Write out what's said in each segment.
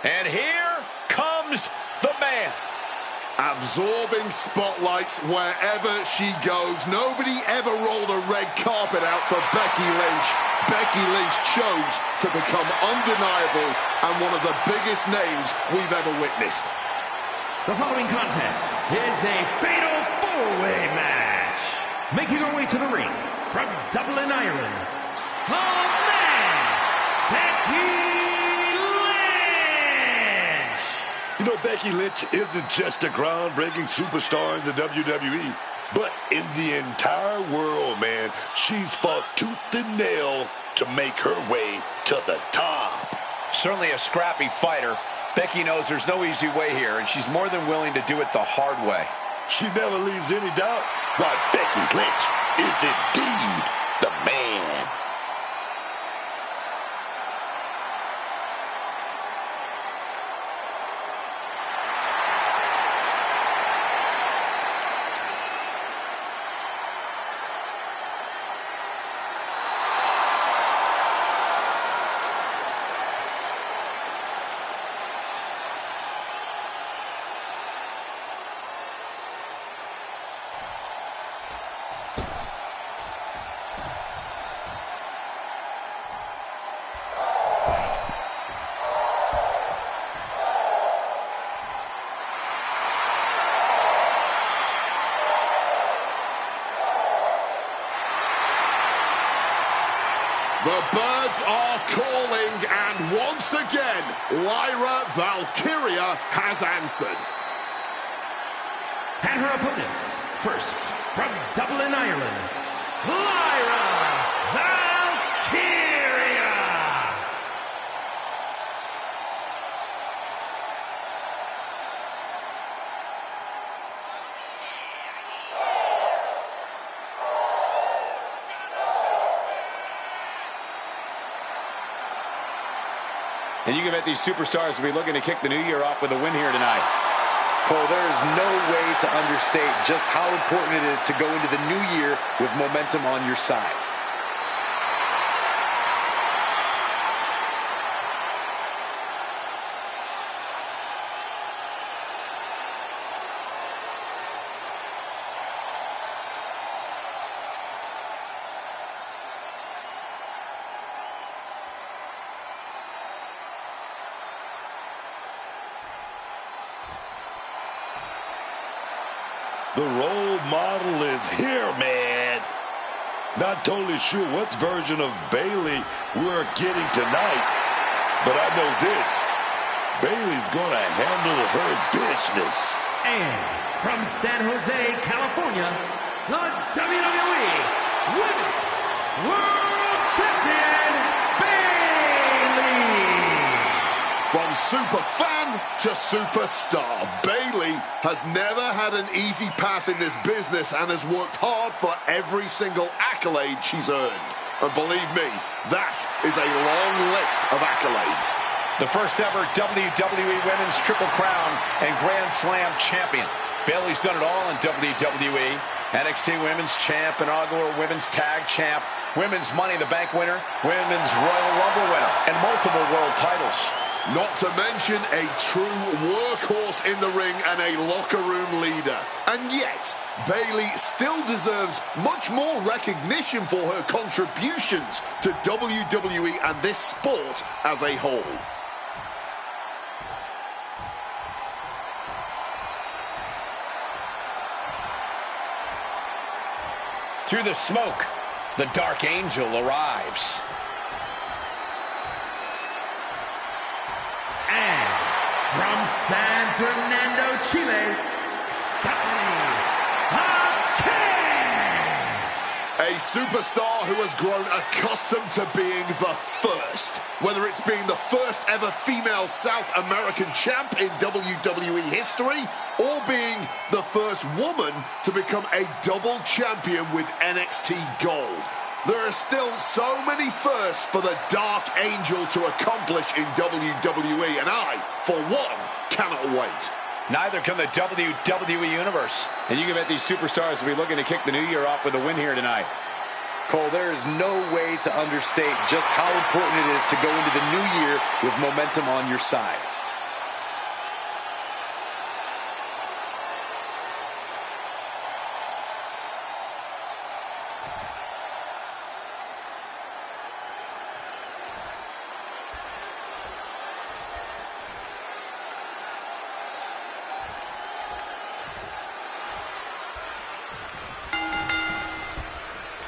And here comes the man. Absorbing spotlights wherever she goes. Nobody ever rolled a red carpet out for Becky Lynch. Becky Lynch chose to become undeniable and one of the biggest names we've ever witnessed. The following contest is a fatal four-way match. Making her way to the ring from Dublin, Ireland, the man, Becky. You know, Becky Lynch isn't just a groundbreaking superstar in the WWE, but in the entire world, man. She's fought tooth and nail to make her way to the top. Certainly a scrappy fighter. Becky knows there's no easy way here, and she's more than willing to do it the hard way. She never leaves any doubt why Becky Lynch is indeed the man. The birds are calling, and once again, Lyra Valkyria has answered. And her opponents, first, from Dublin, Ireland, Lyra Valkyria. And you can bet these superstars will be looking to kick the new year off with a win here tonight. Cole, there is no way to understate just how important it is to go into the new year with momentum on your side. The role model is here, man. Not totally sure what version of Bayley we're getting tonight, but I know this. Bayley's gonna handle her business. And from San Jose, California, the WWE Women's World Champion, Bayley. From super fan to superstar, Bayley has never had an easy path in this business and has worked hard for every single accolade she's earned. And believe me, that is a long list of accolades. The first ever WWE Women's Triple Crown and Grand Slam champion. Bayley's done it all in WWE. NXT Women's Champ, inaugural Women's Tag Champ, Women's Money in the Bank winner, Women's Royal Rumble winner, and multiple world titles. Not to mention a true workhorse in the ring and a locker room leader. And yet, Bayley still deserves much more recognition for her contributions to WWE and this sport as a whole. Through the smoke, the Dark Angel arrives. And from San Fernando, Chile, Stephanie Hawkins. A superstar who has grown accustomed to being the first. Whether it's being the first ever female South American champ in WWE history, or being the first woman to become a double champion with NXT Gold. There are still so many firsts for the Dark Angel to accomplish in WWE, and I, for one, cannot wait. Neither can the WWE Universe. And you can bet these superstars will be looking to kick the new year off with a win here tonight. Cole, there is no way to understate just how important it is to go into the new year with momentum on your side.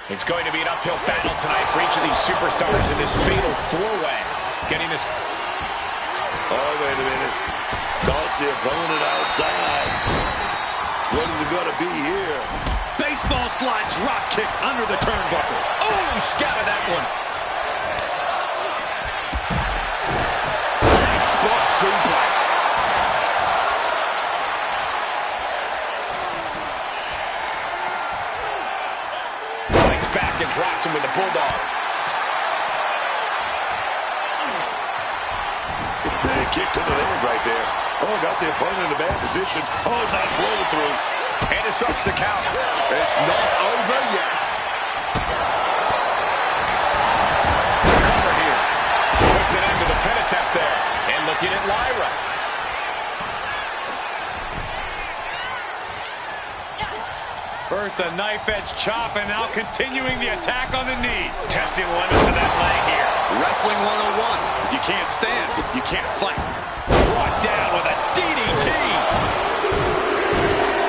It's going to be an uphill battle tonight for each of these superstars in this fatal four-way. Getting this... Oh, wait a minute. Toss the opponent outside. What is it going to be here? Baseball slide drop kick under the turnbuckle. Oh, scattered that one. Spot suplex. Fights back and drops him with a bulldog. Big kick to the leg right there. Oh, got the opponent in a bad position. Oh, nice roll through. And disrupts the count. It's not over yet. Cover here. Puts an end to the pin attempt there. And looking at Lyra. First a knife-edge chop, and now continuing the attack on the knee. Testing the limits of that leg here. Wrestling 101. If you can't stand, you can't fight. Brought down with a DDT.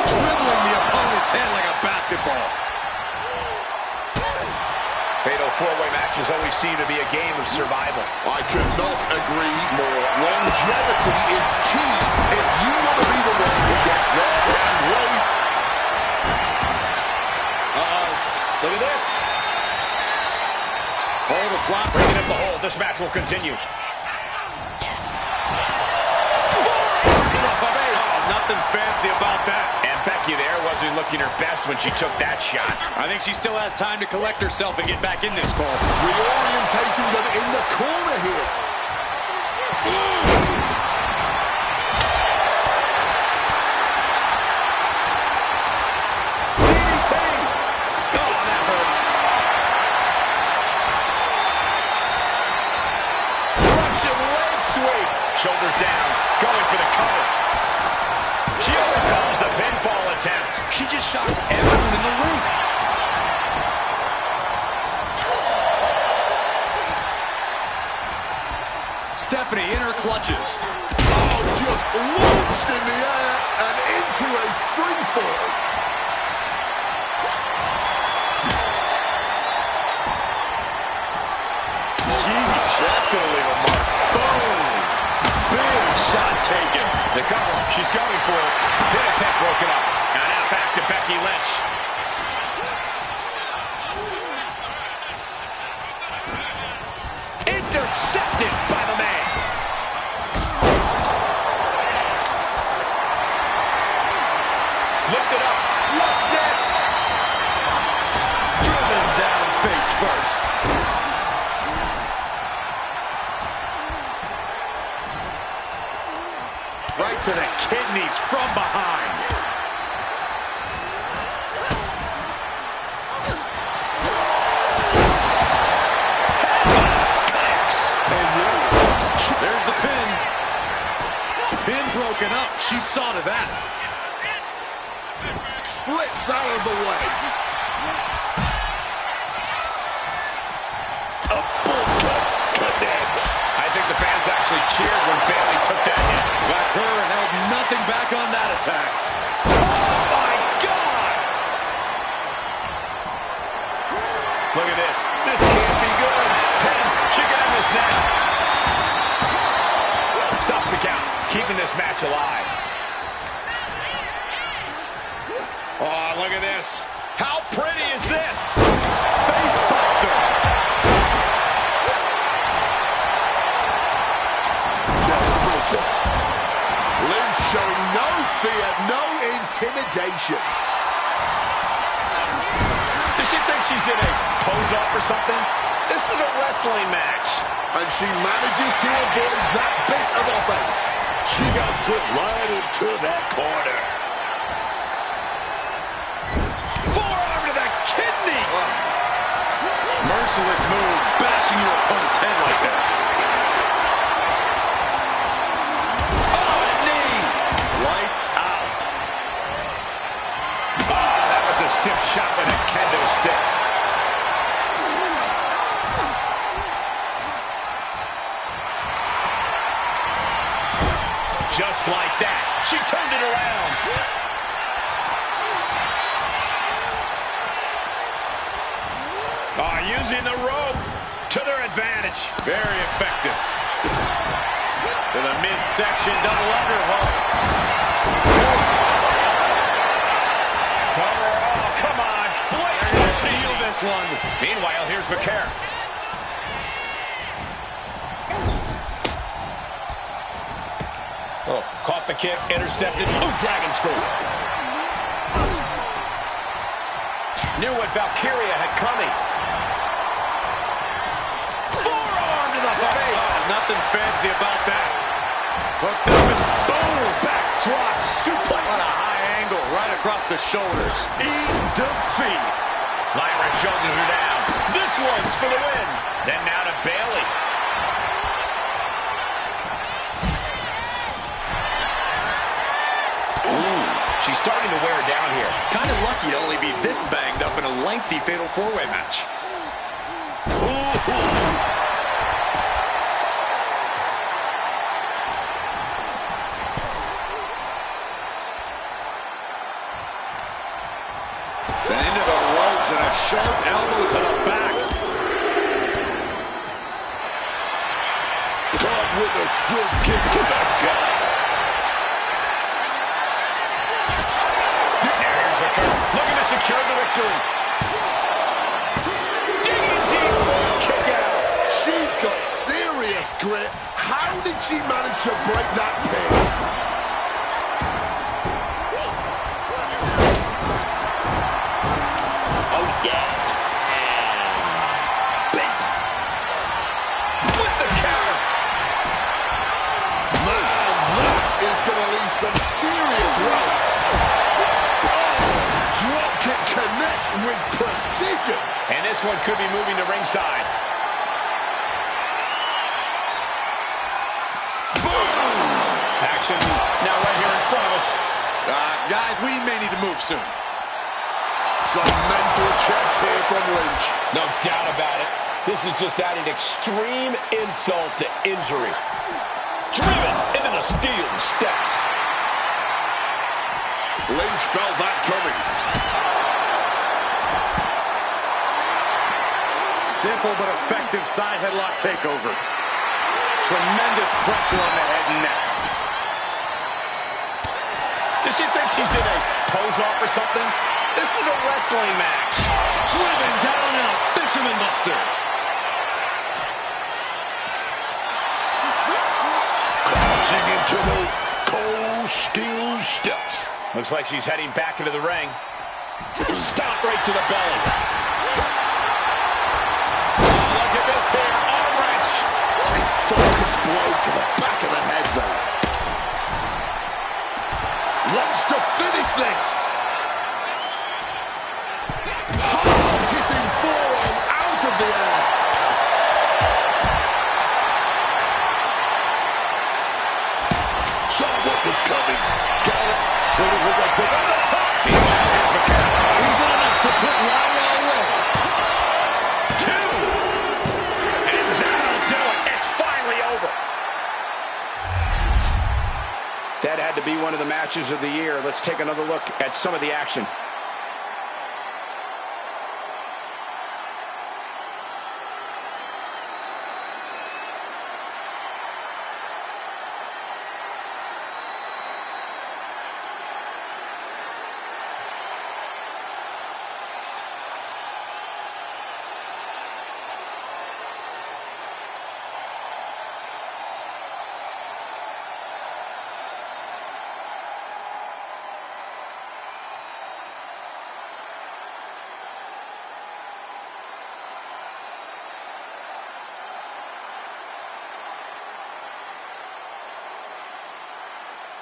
Dribbling the opponent's head like a basketball. Fatal four-way matches always seem to be a game of survival. I could not agree more. Longevity is key if you want to be the one who gets there and wait. Look at this. Hold the clock, breaking up the hold. This match will continue. Nothing fancy about that. And Becky there wasn't looking her best when she took that shot. I think she still has time to collect herself and get back in this, Cole. Reorientating them in the corner here. DDT. Oh, that hurt. Russian leg sweep. Shoulders down, going for the cover. She overcomes the pinfall attempt. She just shocked everyone in the ring. Stephanie in her clutches. Oh, just launched in the air and into a free fall. Jeez, that's going to leave a mark. Boom. Big shot taken. The cover, she's going for it. Pin attempt broken up. And now back to Becky Lynch. Intercepted by the man. Lift it up. What's next? Driven down face first. Right to the kidneys from behind. There's the pin. Pin broken up. She saw to that. Slips out of the way. A bulldog connects. I think the fans actually cheered when Bayley took that hit. Back her and held nothing back on that attack. Oh, my God! Look at this. This can't be good. Pin. She can end this now. Stops the count. Keeping this match alive. Oh, look at this. How pretty is this? Face buster. Lynch showing no fear, no intimidation. Does she think she's in a pose-off or something? This is a wrestling match. And she manages to avoid that bit of offense. She got slipped right into that corner. Forearm to the kidneys. Merciless move, bashing your opponent's head like that. Oh, a knee. Lights out. Oh, that was a stiff shot with a kendo stick. Just like that, she turned it around. Using the rope to their advantage. Very effective. To the midsection, double underhook. Cover, oh, come on. Blatant seal this one. Meanwhile, here's McCare. Oh, caught the kick, intercepted. Ooh, dragon screw. Knew what Valkyria had coming. Forearm to the face. Nothing fancy about that. Hooked up and boom, backdrop suplex. What a high angle, right across the shoulders. Defeat. Lyra shoulders her down. This one's for the win. Then now to Bayley. She's starting to wear down here. Kind of lucky to only be this banged up in a lengthy fatal four-way match. Sent into the ropes and a sharp elbow to the back. Caught with a swift kick to the gut. Looking to secure the victory. Digging deep for a kick out. She's got serious grit. How did she manage to break that pin? Oh, yeah. Big. With the counter. Man, that is going to leave some serious welts. Dropkick connects with precision. And this one could be moving to ringside. Boom! Action now right here in front of us. Guys, we may need to move soon. Some mental checks here from Lynch. No doubt about it. This is just adding extreme insult to injury. Driven into the steel steps. Lynch felt that coming. Simple but effective side headlock takeover. Tremendous pressure on the head and neck. Does she think she's in a pose-off or something? This is a wrestling match. Driven down in a fisherman buster. Crashing into those cold steel steps. Looks like she's heading back into the ring. Stomp right to the belly. Oh, look at this here. Arm wrench. A focused blow to the back of the head there. Wants to finish this. Hard hitting forearm out of the air. Saw what was coming. Got it. On the top. Here's McCare. Easy enough to put Lyra away. 2. And that'll do it. It's finally over. That had to be one of the matches of the year. Let's take another look at some of the action.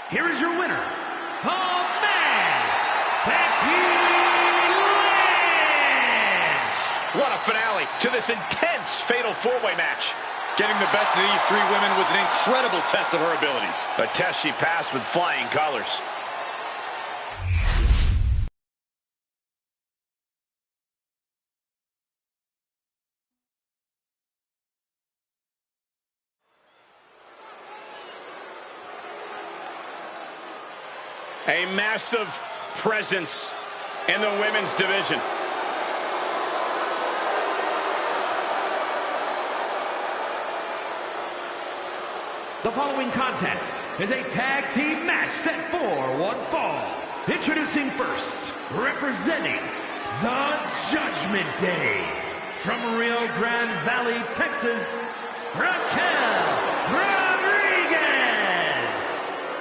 Here is your winner, the man, Becky Lynch. What a finale to this intense fatal four-way match. Getting the best of these three women was an incredible test of her abilities. A test she passed with flying colors. A massive presence in the women's division. The following contest is a tag team match set for one fall. Introducing first, representing the Judgment Day, from Rio Grande Valley, Texas, Raquel Rodriguez.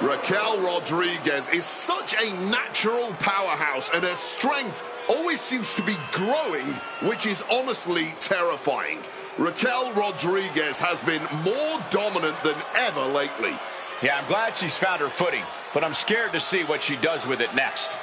Raquel Rodriguez is such a natural powerhouse, and her strength always seems to be growing, which is honestly terrifying. Raquel Rodriguez has been more dominant than ever lately. Yeah, I'm glad she's found her footing, but I'm scared to see what she does with it next.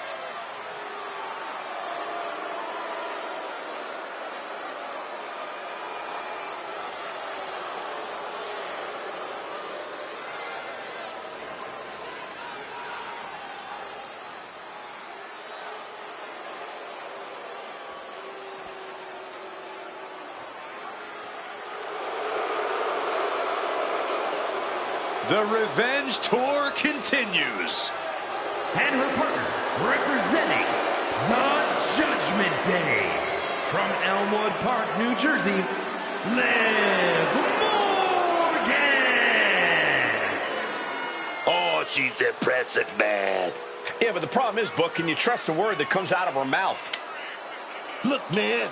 The Revenge Tour continues. And her partner, representing the Judgment Day, from Elmwood Park, New Jersey, Liv Morgan. Oh, she's impressive, man. Yeah, but the problem is, Book, can you trust a word that comes out of her mouth? Look, man,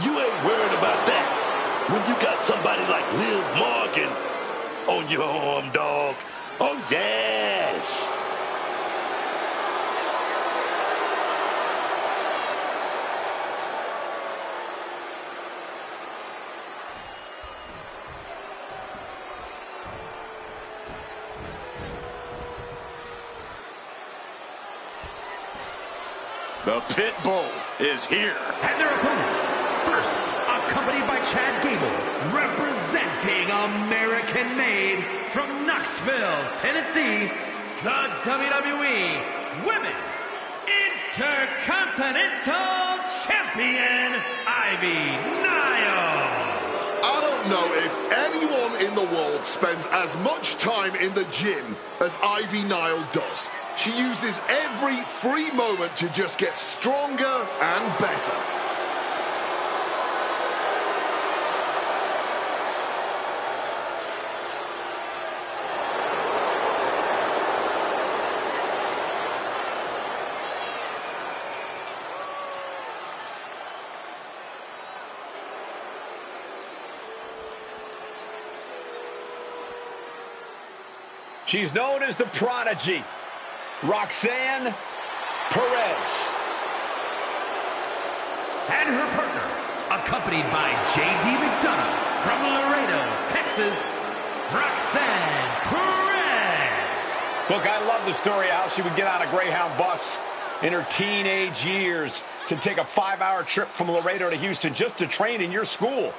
you ain't worried about that when you got somebody like Liv Morgan on your arm, dog. Oh, yes. The Pit Bull is here. And their opponents, first, accompanied by Chad Gable, representing American-made from Knoxville, Tennessee, the WWE Women's Intercontinental Champion, Ivy Nile. I don't know if anyone in the world spends as much time in the gym as Ivy Nile does. She uses every free moment to just get stronger and better. She's known as the Prodigy, Roxanne Perez. And her partner, accompanied by J.D. McDonough from Laredo, Texas, Roxanne Perez. Look, I love the story of how she would get on a Greyhound bus in her teenage years to take a 5-hour trip from Laredo to Houston just to train in your school.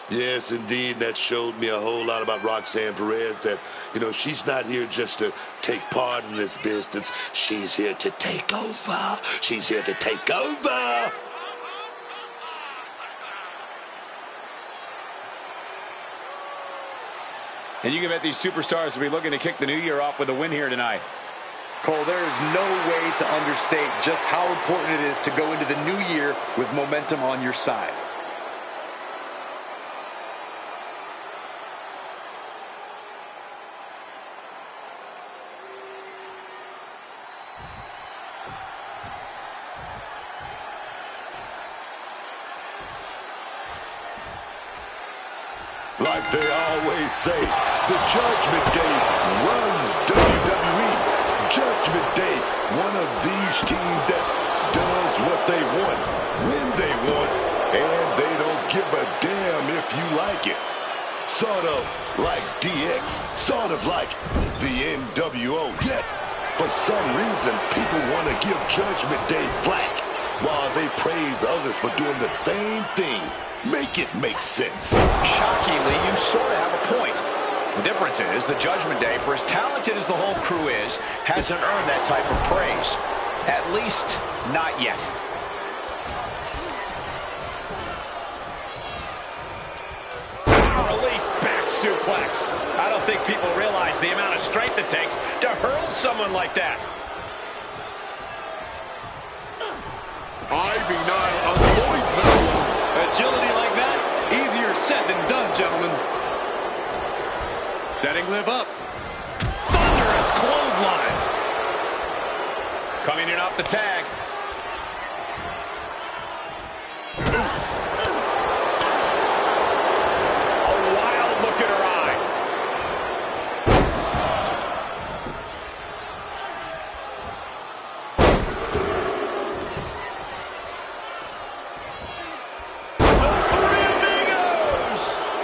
Yes, indeed. That showed me a whole lot about Roxanne Perez, that, you know, she's not here just to take part in this business. She's here to take over. She's here to take over. And you can bet these superstars will be looking to kick the new year off with a win here tonight. Cole, there is no way to understate just how important it is to go into the new year with momentum on your side. Like they always say, the Judgment Day runs WWE. Judgment Day, one of these teams that does what they want, when they want, and they don't give a damn if you like it. Sort of like DX, sort of like the NWO. Yet, for some reason, people want to give Judgment Day flack, while they praise others for doing the same thing. Make it make sense. Shockingly, you sort of have a point. The difference is the Judgment Day, for as talented as the whole crew is, hasn't earned that type of praise. At least, not yet. Release back suplex. I don't think people realize the amount of strength it takes to hurl someone like that. Ivy Nile avoids that one. Agility like that, easier said than done, gentlemen. Setting Liv up. Fending off the tag.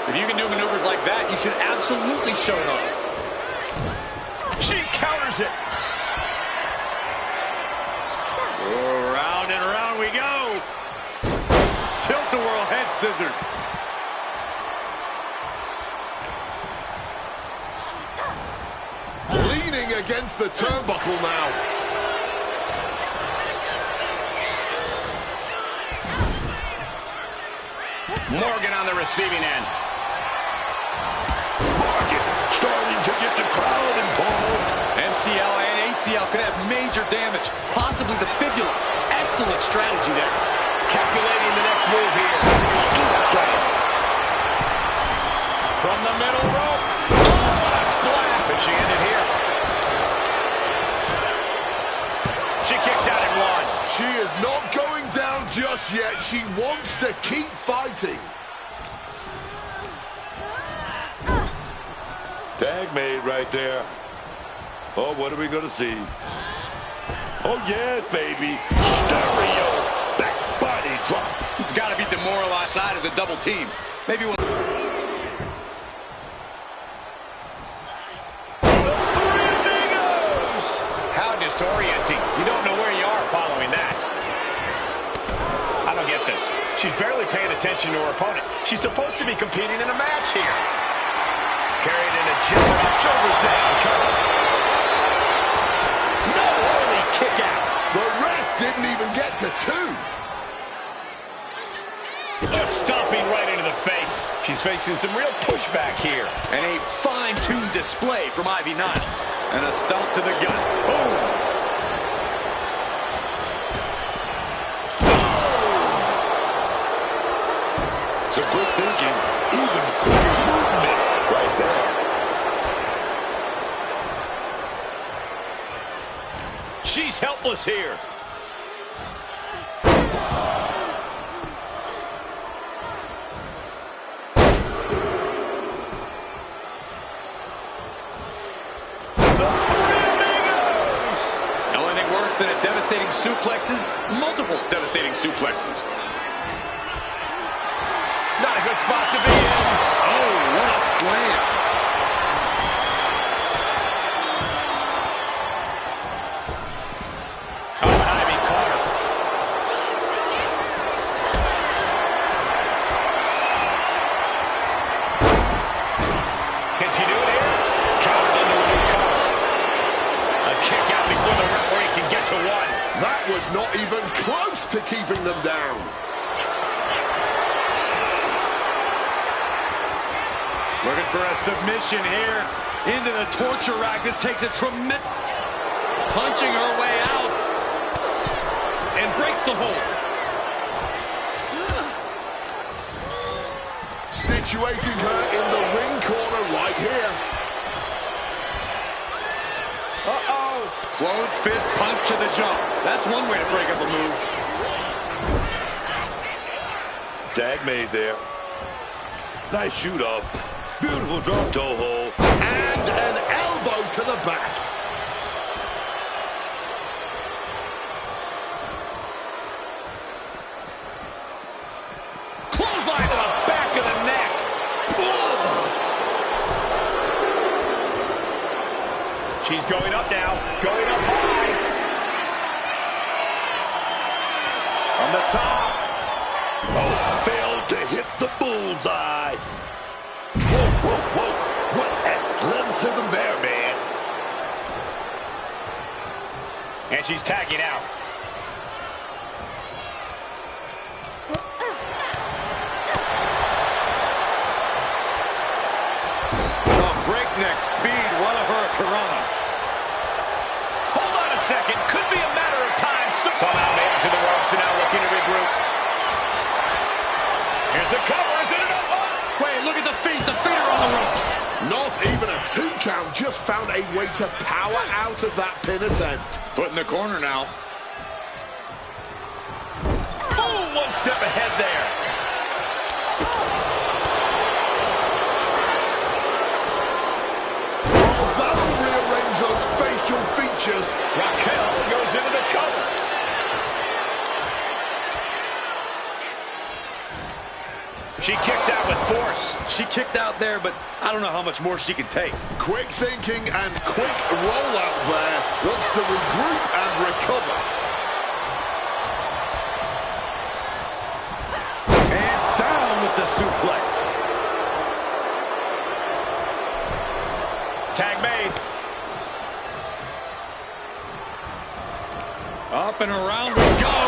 If you can do maneuvers like that, you should absolutely show it off. She counters it. Oh, round and round we go. Tilt-a-whirl head scissors. Leaning against the turnbuckle now. Morgan on the receiving end. Morgan starting to get the crowd involved. MCL and ACL could have major damage, possibly the fibula. Excellent strategy there. Calculating the next move here. From the middle rope. Oh, what a splash. But she ended here. She kicks out at one. She is not going down just yet. She wants to keep fighting. Tag made right there. Oh, what are we going to see? Oh, yes, baby. Stereo. Back body drop. It's got to be demoralized side of the double team. Maybe we'll... How disorienting. You don't know where you are following that. I don't get this. She's barely paying attention to her opponent. She's supposed to be competing in a match here. Carried into Jimmer. Shoulders down. Cover. No early kick out. The ref didn't even get to two. Just stomping right into the face. She's facing some real pushback here. And a fine-tuned display from Ivy Nile. And a stomp to the gut. Boom! Some quick thinking, even quicker movement right there. She's helpless here. Anything worse than a devastating suplexes? Multiple devastating suplexes. Not a good spot to be in. Oh, what a slam. Oh, Ivy caught her. Can she do it here? Countered into a new cover. A kick out before the referee can get to one. That was not even close to keeping them down. Looking for a submission here into the torture rack. This takes a tremendous... Punching her way out. And breaks the hold. Situating her in the ring corner right here. Uh-oh. Closed fist punch to the jump. That's one way to break up a move. Tag made there. Nice shoot off. Beautiful drop toe hold. And an elbow to the back. Clothesline to the back of the neck. She's going up now. Going up high. On the top. Oh, failed to hit the bullseye. Whoa, whoa, whoa. What athleticism there, man. And she's tagging out. Breakneck speed, what a hurricanrana. Hold on a second. Could be a matter of time. Somehow made it to the ropes and now looking to regroup. Here's the cover. Is it enough? Oh. Wait, look at the feet. The feet are on the ropes. Not even a 2 count. Just found a way to power out of that pin attempt. Put in the corner now. one step ahead there. Oh, that'll rearrange those facial features. Raquel goes into the cover. She kicks out with force. She kicked out there, but I don't know how much more she can take. Quick thinking and quick rollout there. Looks to regroup and recover. And down with the suplex. Tag made. Up and around we go.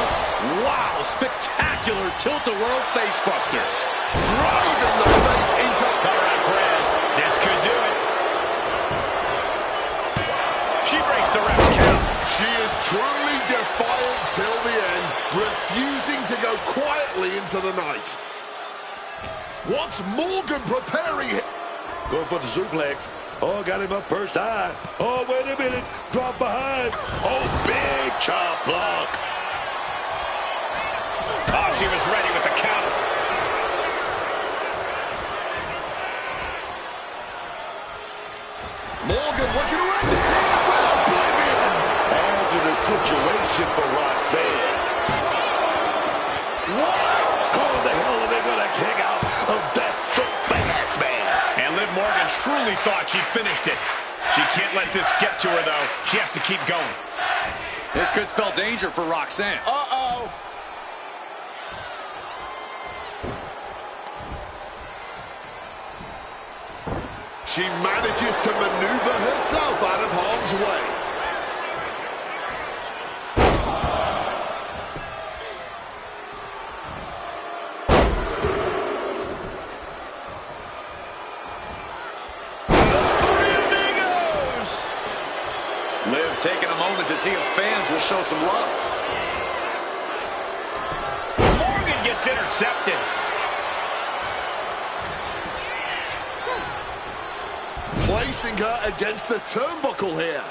Wow, spectacular tilt-a-whirl facebuster. Driving the face into... Cover on Perez. This could do it. She breaks the ref's count. She is truly defiant till the end, refusing to go quietly into the night. What's Morgan preparing? Go for the suplex. Oh, got him up first eye. Oh, wait a minute. Drop behind. Oh, big chop block. Oh, she was ready with the counter. Morgan looking around the head with oblivion. Hazardous situation for Roxanne. What? How the hell are they going to kick out of that so fast, man? And Liv Morgan truly thought she finished it. She can't let this get to her, though. She has to keep going. This could spell danger for Roxanne. Uh-oh. She manages to maneuver herself out of harm's way. Liv taking a moment to see if fans will show some love. Morgan gets intercepted. Placing her against the turnbuckle here.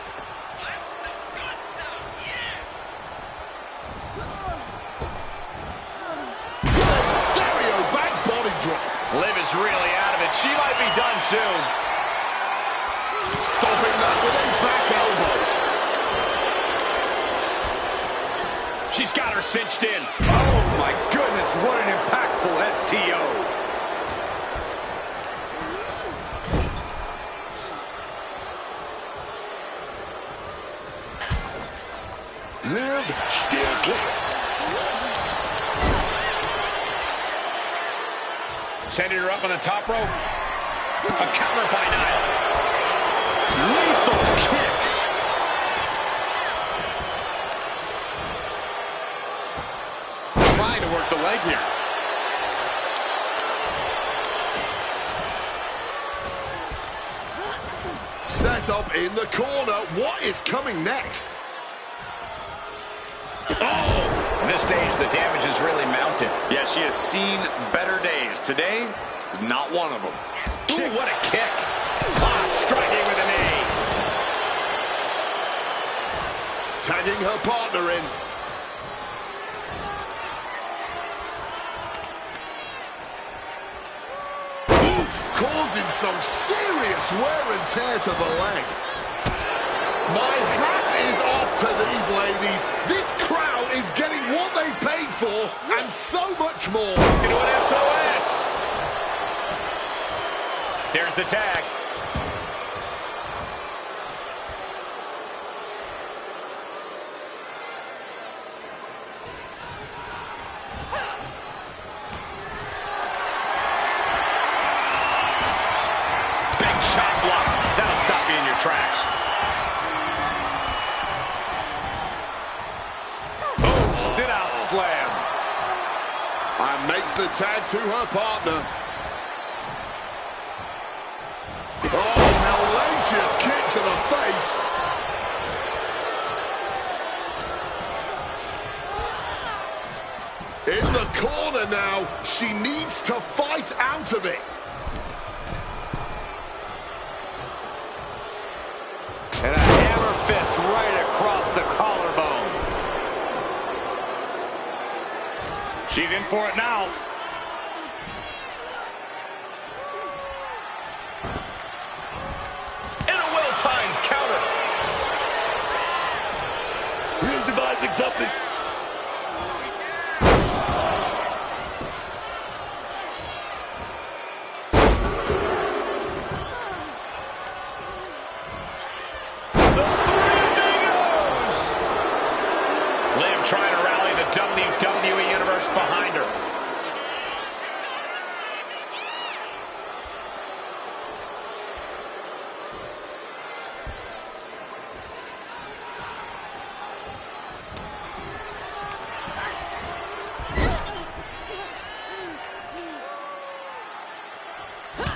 With a stereo back body drop. Liv is really out of it. She might be done soon. Stopping that with a back elbow. She's got her cinched in. Oh my goodness, what an impactful STO. Liv still clear. Sending her up on the top rope. A counter by Nyla. Lethal kick. Trying to work the leg here. Set up in the corner. What is coming next? At this stage, the damage is really mounted. Yeah, she has seen better days. Today is not one of them. Ooh, what a kick. Ah, striking with a knee. Tagging her partner in. Oof, causing some serious wear and tear to the leg. My hat is off to these ladies. This crowd is getting what they paid for and so much more. Into an SOS. There's the tag. Big chop block. That'll stop you in your tracks. Sit out slam. And makes the tag to her partner. Oh, hellacious kick to the face. In the corner now. She needs to fight out of it. And a hammer fist right across the collarbone. She's in for it now. And a well-timed counter. He's devising something. Trying to rally the WWE Universe behind her.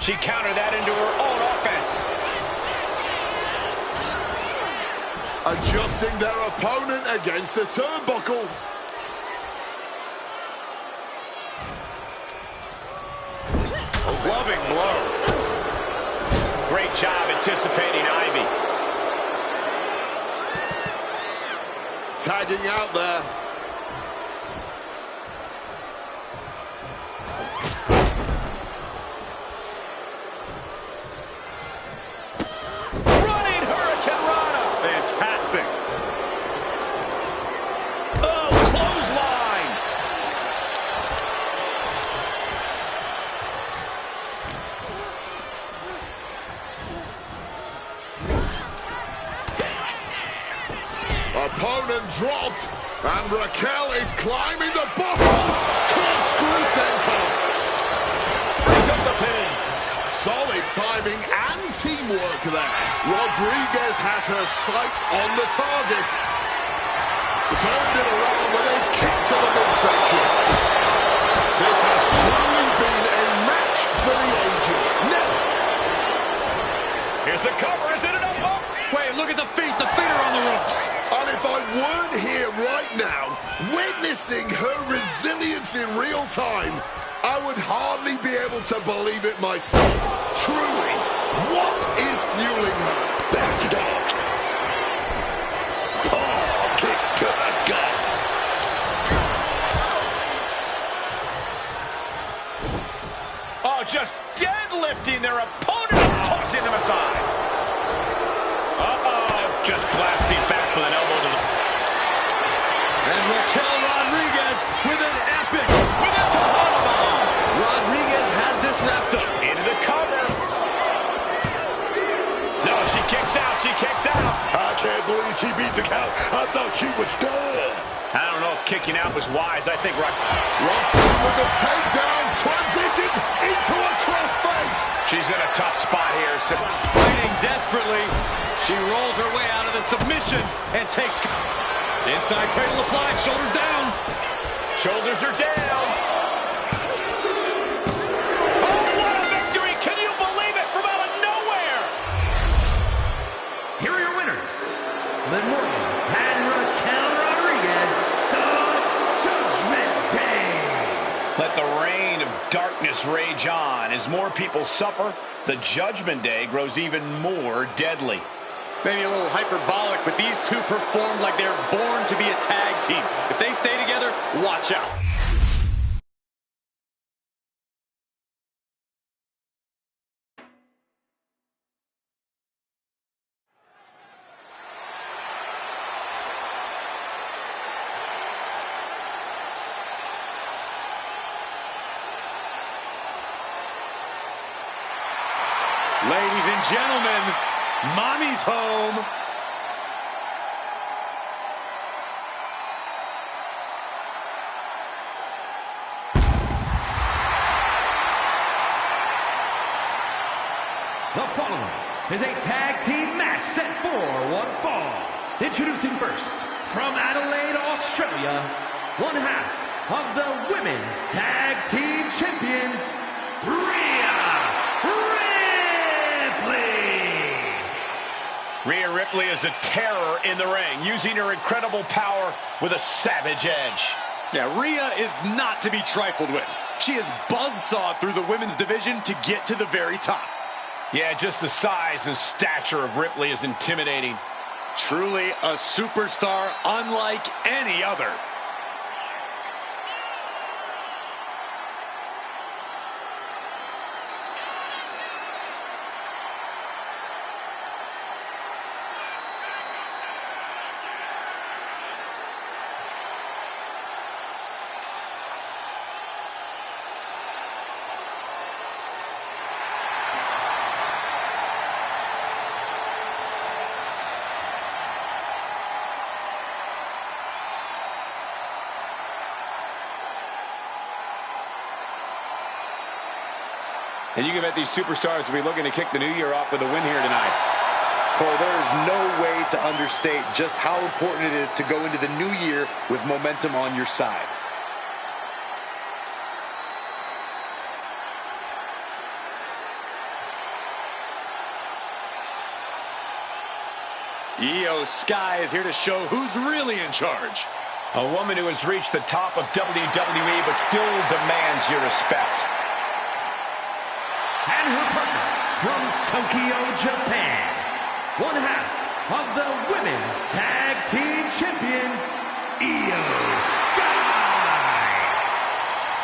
She countered that into her own offense. Adjusting their opponent against the turnbuckle. Loving blow. Great job anticipating Ivy. Tagging out there. Running Hurricane Rana. Fantastic. Oh, clothesline. Opponent dropped, and Raquel is climbing the buckles. Corkscrew center. Brings up the pin. Solid timing and teamwork there. Rodriguez has her sights on the target. Turned it around with a kick to the midsection. This has truly been a match for the ages. Now, Here's the cover. Is it enough? Oh. Wait, look at the feet. The feet are on the ropes. and if I weren't here right now, witnessing her resilience in real time, I would hardly be able to believe it myself. Truly, what is fueling her? Back dog. Oh, kick to the gut. Oh, just deadlifting their opponent and tossing them aside. Uh-oh, just blasting back with an elbow to the... And Raquel Rodriguez with an epic. With a Tejano bomb. Rodriguez has this wrapped up. Into the cover. No, she kicks out. She kicks out. I can't believe she beat the count. I thought she was done. I don't know if kicking out was wise. I think Roxy with the takedown, transitions into a crossface. she's in a tough spot here. So Fighting desperately. She rolls her way out of the submission and takes... Inside cradle applied, shoulders down. shoulders are down. Oh, what a victory! Can you believe it? From out of nowhere. Here are your winners, Liv Morgan and Raquel Rodriguez, the Judgment Day. Let the reign of darkness rage on. As more people suffer, the Judgment Day grows even more deadly. Maybe a little hyperbolic, but these two performed like they're born to be a tag team. If they stay together, watch out. Ladies and gentlemen, Mommy's home. The following is a tag team match set for one fall. Introducing first, from Adelaide, Australia, one half of the Women's Tag Team Champions, Rhea Ripley is a terror in the ring, using her incredible power with a savage edge. Yeah, Rhea is not to be trifled with. She is buzzsawed through the women's division to get to the very top. Yeah, just the size and stature of Ripley is intimidating. Truly a superstar unlike any other. And you can bet these superstars will be looking to kick the new year off with a win here tonight. Cole, there is no way to understate just how important it is to go into the new year with momentum on your side. Io Sky is here to show who's really in charge. A woman who has reached the top of WWE but still demands your respect. And her partner from Tokyo, Japan, one half of the Women's Tag Team Champions, Io Sky.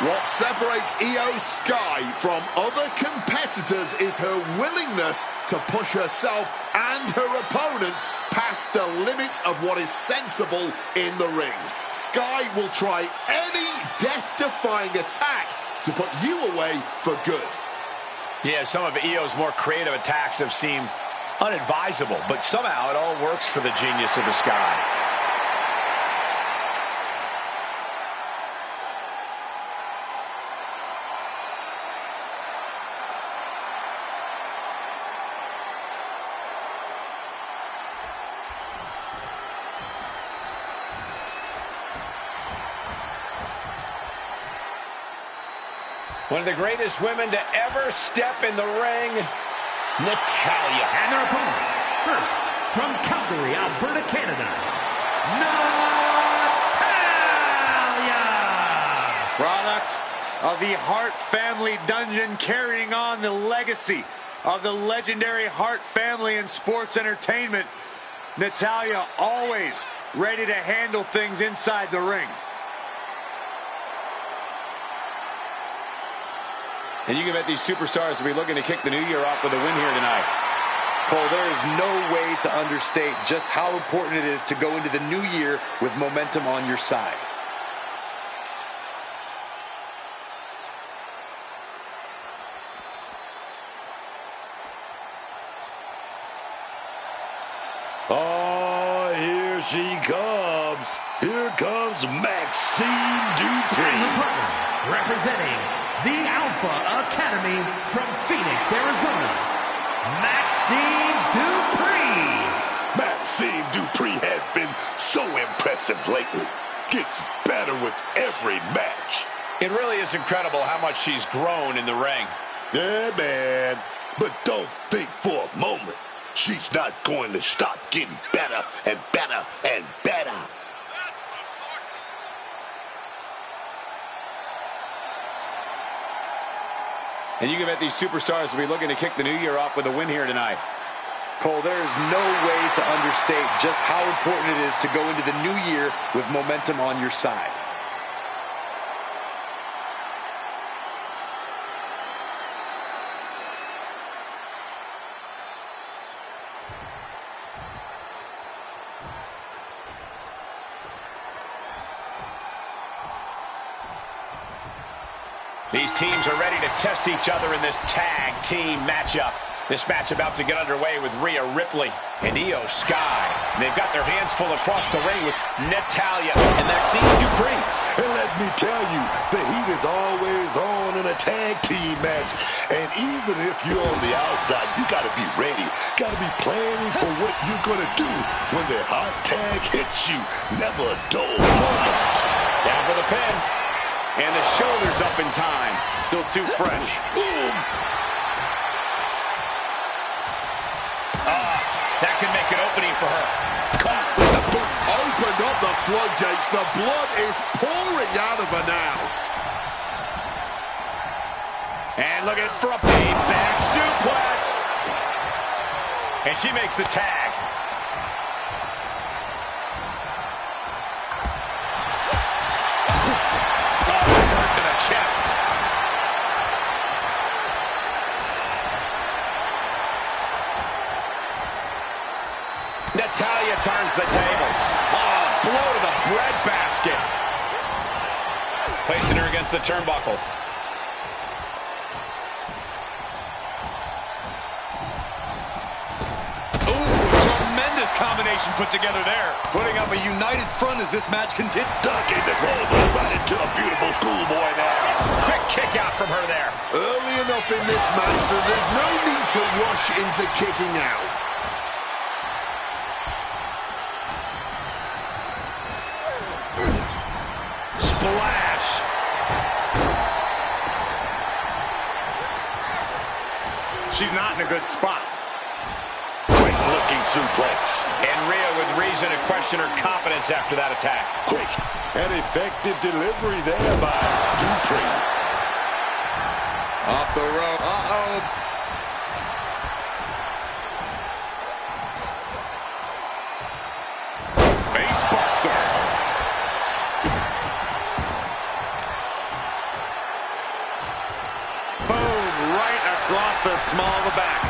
What separates Io Sky from other competitors is her willingness to push herself and her opponents past the limits of what is sensible in the ring. Sky will try any death-defying attack to put you away for good. Yeah, some of Io's more creative attacks have seemed unadvisable, but somehow it all works for the genius of the Sky. One of the greatest women to ever step in the ring, Natalya. And their opponents, first, from Calgary, Alberta, Canada, Natalya! Product of the Hart family dungeon, carrying on the legacy of the legendary Hart family in sports entertainment. Natalya always ready to handle things inside the ring. And you can bet these superstars will be looking to kick the new year off with a win here tonight. Cole, there is no way to understate just how important it is to go into the new year with momentum on your side. Oh, here she comes. Here comes Maxine Dupree. And her partner, representing the Alpha Academy from Phoenix, Arizona, Maxine Dupree. Maxine Dupree has been so impressive lately. Gets better with every match. It really is incredible how much she's grown in the ring. Yeah, man. But don't think for a moment she's not going to stop getting better and better and better. And you can bet these superstars will be looking to kick the new year off with a win here tonight. Cole, there is no way to understate just how important it is to go into the new year with momentum on your side. These teams are ready to test each other in this tag team matchup. This match about to get underway with Rhea Ripley and Io Sky. They've got their hands full across the ring with Natalya and Maxine Dupree. And let me tell you, the heat is always on in a tag team match. And even if you're on the outside, you got to be ready. Got to be planning for what you're going to do when the hot tag hits you. Never a dull moment. Down for the pin. And the shoulders up in time. Still too fresh. Boom. That can make an opening for her. Caught with the boot. Opened up the floodgates. The blood is pouring out of her now. And look at for a big back suplex. And she makes the tag. Chest. Natalya turns the tables. Oh, blow to the breadbasket. Placing her against the turnbuckle. Ooh, tremendous combination put together there. Putting up a united front as this match continues. Ducking the clothesline right into a beautiful schoolboy now. Quick kick out from her there. Early enough in this match that there's no need to rush into kicking out. Splash. She's not in a good spot. Great looking suplex. And Rhea with reason to question her competence after that attack. Quick and effective delivery there by Dupree. Off the rope. Uh-oh. Face buster. Boom, right across the small of the back.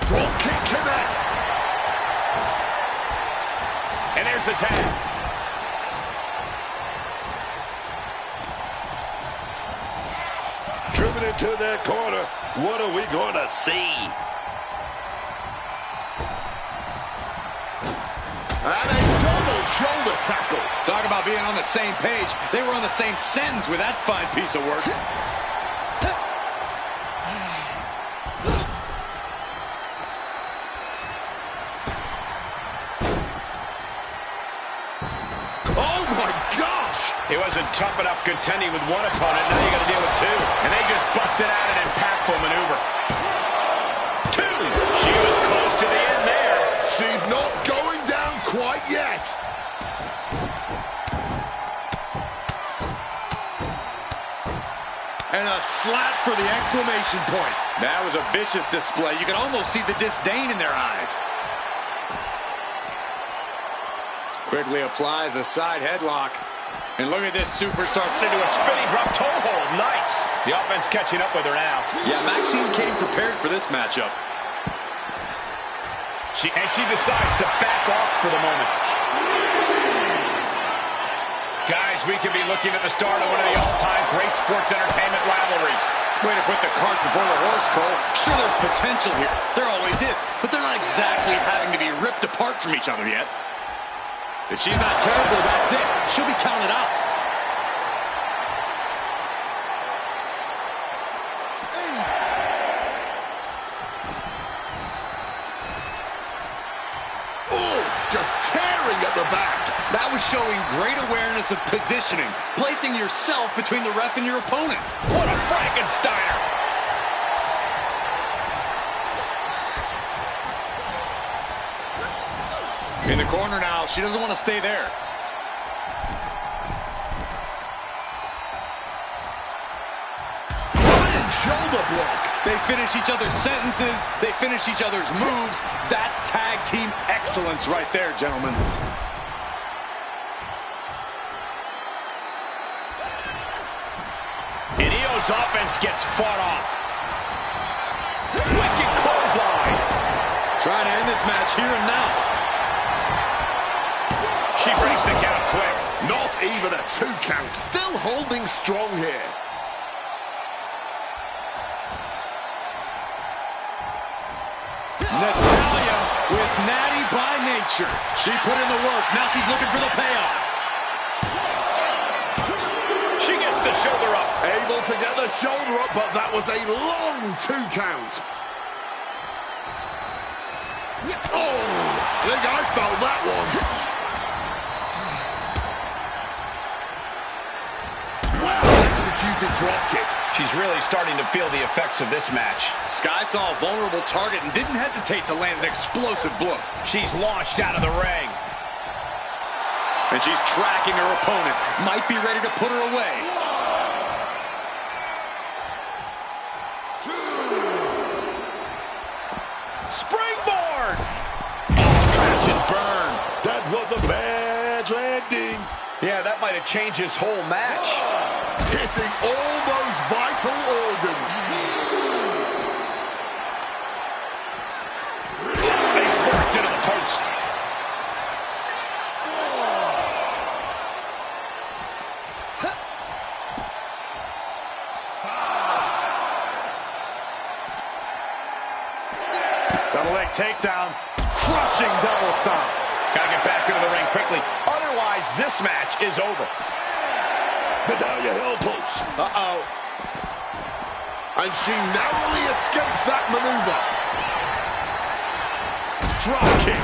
Drop kick connects. And there's the tag. Driven into that corner. What are we going to see? And a double shoulder tackle. Talk about being on the same page. They were on the same sentence with that fine piece of work. Oh my gosh! It wasn't tough enough contending with one opponent. Now you got to deal with two. And they just busted out an impactful maneuver. Two. She was close to the end there. She's not going down quite yet. And a slap for the exclamation point. That was a vicious display. You can almost see the disdain in their eyes. Quickly applies a side headlock. And look at this superstar Into a spinning drop toe hold. Nice. The offense catching up with her now. Yeah, Maxine came prepared for this matchup. She decides to back off for the moment. Guys, we could be looking at the start of one of the all-time great sports entertainment rivalries. Way to put the cart before the horse, Cole. Sure, there's potential here. There always is. But they're not exactly having to be ripped apart from each other yet. If she's not careful, that's it. She'll be counted out. Just tearing at the back. That was showing great awareness of positioning, placing yourself between the ref and your opponent. What a Frankensteiner. In the corner now, she doesn't want to stay there. Flying shoulder block. They finish each other's sentences. They finish each other's moves. That's tag team excellence right there, gentlemen. And Io's offense gets fought off. Wicked clothesline. Trying to end this match here and now. She breaks the count quick. Not even a 2 count. Still holding strong here. Natalya with natty by nature. She put in the work. Now she's looking for the payoff. She gets the shoulder up. Able to get the shoulder up, but that was a long 2 count. Oh, I think I felt that one. Well executed drop kick. She's really starting to feel the effects of this match. Sky saw a vulnerable target and didn't hesitate to land an explosive blow. She's launched out of the ring. And she's tracking her opponent. Might be ready to put her away. 2. Springboard! Crash and burn. That was a bad landing. Yeah, that might have changed his whole match. Hitting all those vital organs. They forced into the post. takedown. Crushing double stomp. Gotta get back into the ring quickly. Otherwise, this match is over. Natalia held close. Uh-oh. And she narrowly escapes that maneuver. Drop kick.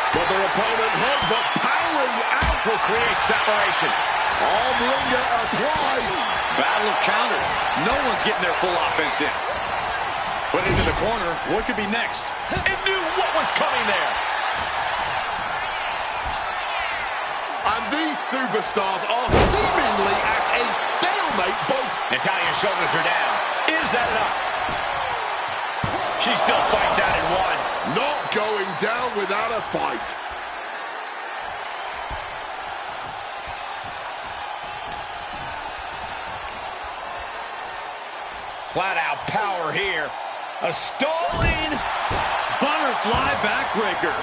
But their opponent has the powering out. Will create separation. Arm wringer applied. Battle of counters. No one's getting their full offense in. Put it into the corner. What could be next? It knew what was coming there. And these superstars are seemingly at a stalemate. Both. Natalia's shoulders are down. Is that enough? She still fights out in one. Not going down without a fight. Flat out power here. A stalling Butterfly backbreaker.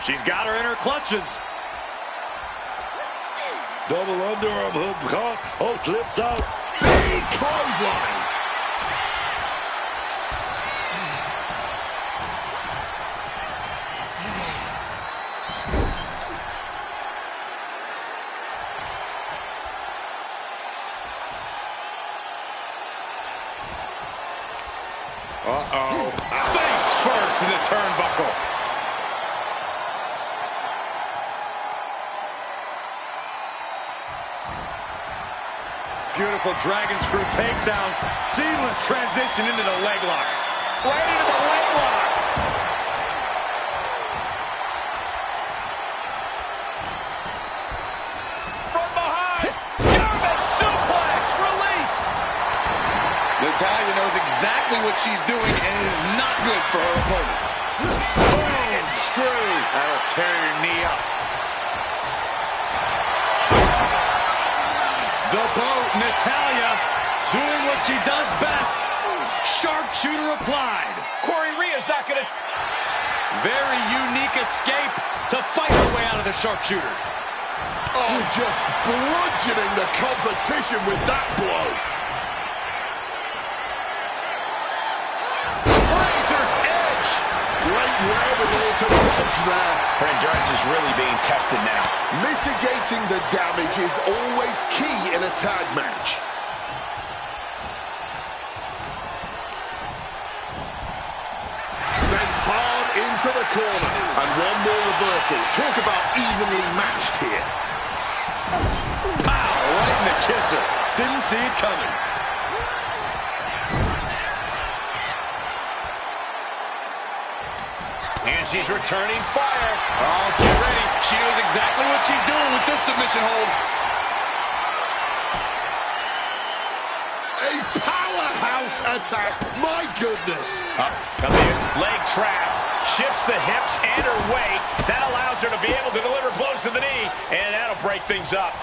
She's got her in her clutches. Double underarm hook caught. Oh, flips out. Big clothesline. Uh-oh. Face first in the turnbuckle. Beautiful dragon screw takedown. Seamless transition into the leg lock. Right into the leg lock. From behind. German suplex released. Natalia knows exactly what she's doing, and it is not good for her opponent. Boom. Screw. That'll tear your knee up. The boat, Natalia, doing what she does best. Sharpshooter applied. Corey Rhea's not going to... Very unique escape to fight her way out of the sharpshooter. Oh, just bludgeoning the competition with that blow. Razor's edge. Great wherewithal to dodge there. Her endurance is really being tested now. Mitigating the damage is always key in a tag match. Sent hard into the corner. And one more reversal. Talk about evenly matched here. Pow, right in the kisser. Didn't see it coming. And she's returning fire. Oh, get ready. She knows exactly what she's doing with this submission hold. A powerhouse attack. My goodness. Coming in. Leg trap. Shifts the hips and her weight. That allows her to be able to deliver blows to the knee. And that'll break things up.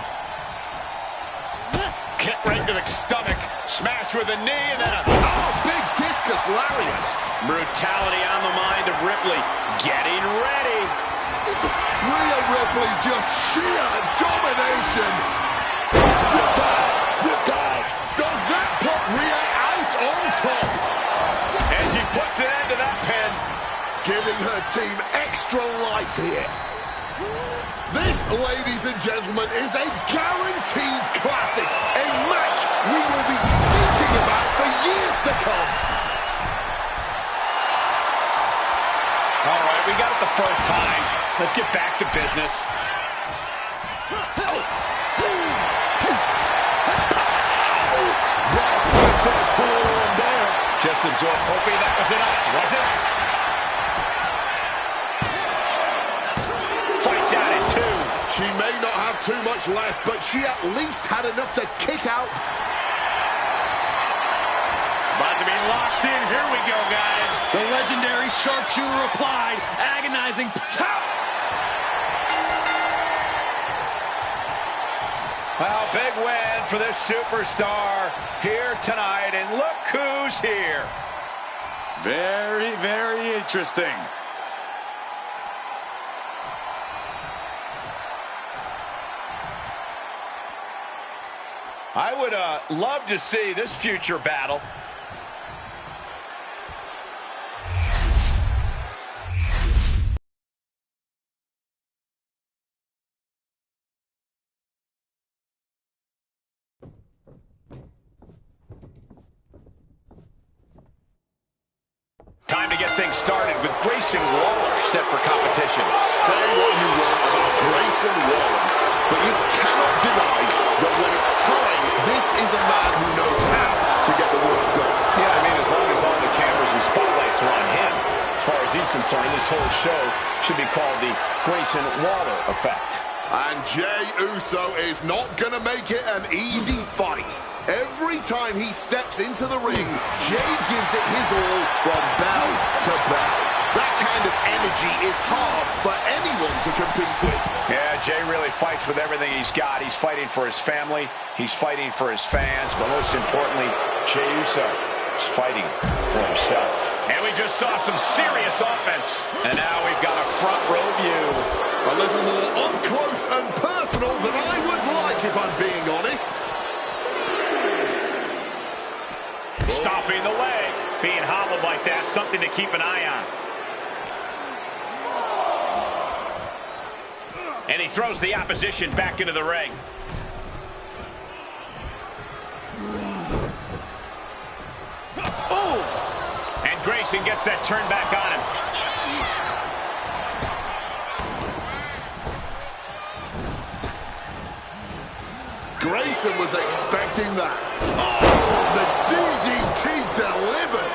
Kick right to the stomach. Smash with a knee and then a... Oh, big discus lariat. Brutality on the mind of Ripley. Getting ready. Rhea Ripley just sheer domination. Whipped out. Does that put Rhea out on top? And she puts an end to that pin. Giving her team extra life here. This, ladies and gentlemen, is a guaranteed classic. A match we will be speaking about for years to come. All right, we got it the first time. Let's get back to business. Just absorbed, hoping that was enough. Was it? Fights out at two. She may not have too much left, but she at least had enough to kick out. About to be locked in. Here we go, guys. The legendary sharpshooter applied. Agonizing. Tap. Well, big win for this superstar here tonight. And look who's here. Very, very interesting. I would love to see this future battle. Time to get things started with Grayson Waller set for competition. Say what you want about Grayson Waller, but you cannot deny that when it's time, this is a man who knows how to get the work done. Yeah, I mean, as long as all the cameras and spotlights are on him, as far as he's concerned, this whole show should be called the Grayson Waller effect. And Jey Uso is not going to make it an easy fight. Every time he steps into the ring, Jey gives it his all from bell to bell. That kind of energy is hard for anyone to compete with. Yeah, Jey really fights with everything he's got. He's fighting for his family, he's fighting for his fans, but most importantly, Jey Uso is fighting for himself. And we just saw some serious offense. And now we've got a front row view. A little more up close and personal than I would like, if I'm being honest. Stopping the leg. Being hobbled like that, something to keep an eye on. And he throws the opposition back into the ring. Oh! And Grayson gets that turn back on him. Grayson was expecting that. Oh, the DDT delivered.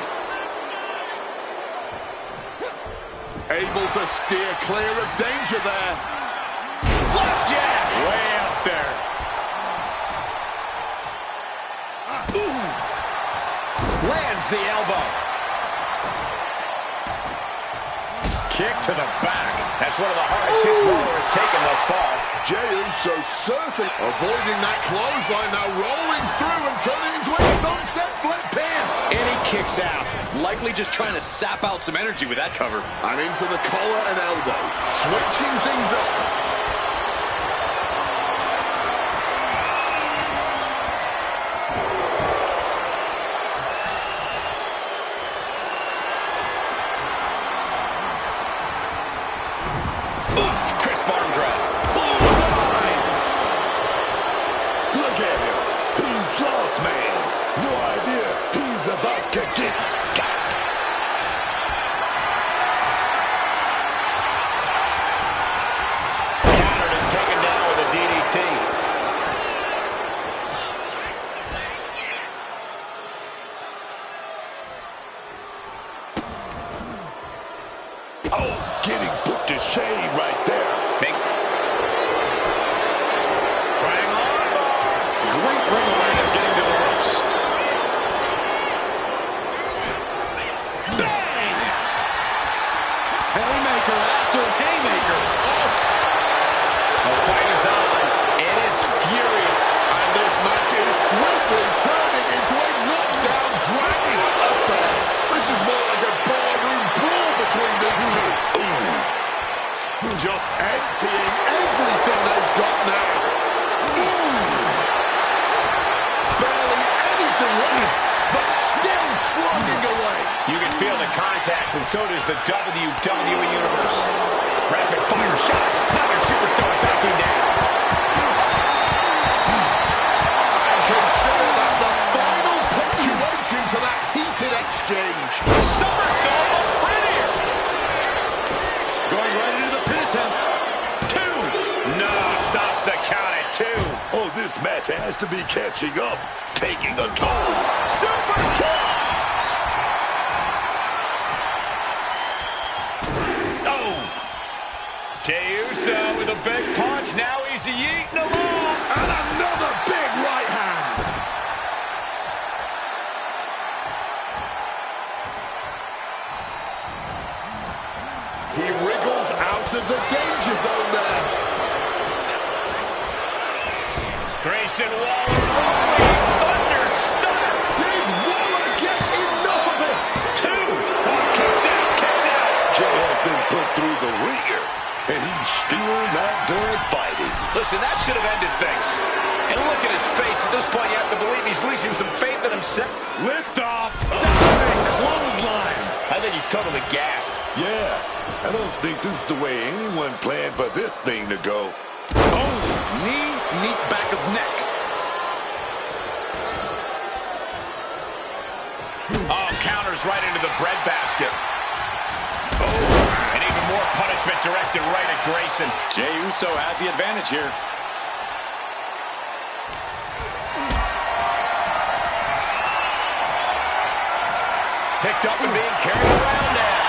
Able to steer clear of danger there. Flapjack! Way up there. Ooh. Lands the elbow. Kick to the back. That's one of the hardest hits Waller has taken thus far. Jey Uso certain avoiding that clothesline, now rolling through and turning into a sunset flip pin. And he kicks out, likely just trying to sap out some energy with that cover. And into the collar and elbow, switching things up. Just emptying everything they've got now. Barely anything left, but still slugging away. You can feel the contact, and so does the WWE Universe. Rapid fire shots. Another superstar backing down. And consider that the final punctuation to that heated exchange. Somersault on Prettier. Going right into the pin attempt. 2. No, stops the count at 2. Oh, this match has to be catching up, taking a toll. Super kick. Oh. Jey Uso with a big punch. Now he's eating along. And another big right hand. He wriggles out of the danger zone there. Grayson Waller rolling thunder stunner. Did Waller get enough of it? 2. sword fighting. Listen, that should have ended things. And look at his face. At this point, you have to believe he's losing some faith in himself. Lift off. Diving clothesline. I think he's totally gassed. Yeah, I don't think this is the way anyone planned for this thing to go. Oh, knee, back of neck. Oh, counters right into the breadbasket. Oh, and even more punishment directed right at Grayson. Jey Uso has the advantage here. Picked up and being carried around now.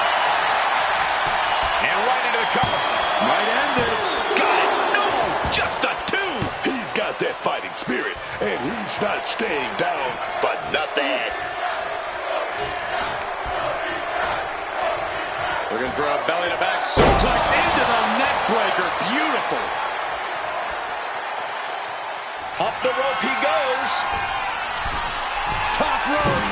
And right into the cover. Might end this. Got it. No, just a 2. He's got that fighting spirit, and he's not staying down for nothing. Looking for a belly-to-back suplex into the neck breaker. Beautiful. Up the rope he goes. Top rope.